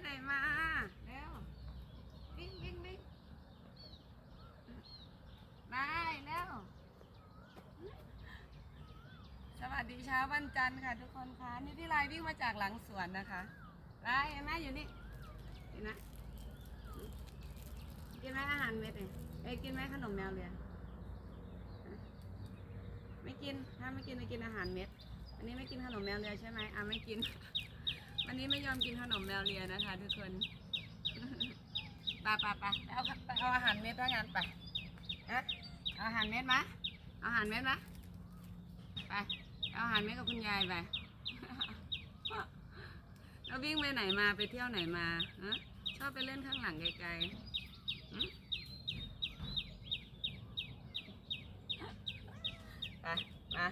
ไหนมาแล้ววิ่งวิ่งวิ่งได้แล้วสวัสดีเช้าวันจันทร์ค่ะทุกคนคะนี่พี่ลายวิ่งมาจากหลังสวนนะคะลายเห็นไหมอยู่นี่เห็นไหมกินไหมอาหารเม็ดเนี่ยกินไหมขนมแมวเลียไม่กินถ้าไม่กินจะกินอาหารเม็ดอันนี้ไม่กินขนมแมวเลียใช่ไหมไม่กินวันนี้ไม่ยอมกินขนมแมวเลียนะคะทุกคนไปเอาอาหารเม็ดถ้างานไปเอาอาหารเม็ดมาเอาอาหารเม็ดมาไปเอาอาหารเม็ดกับคุณยายไปแล้ววิ่งไปไหนมาไปเที่ยวไหนมาชอบไปเล่นข้างหลังไกลๆไปมา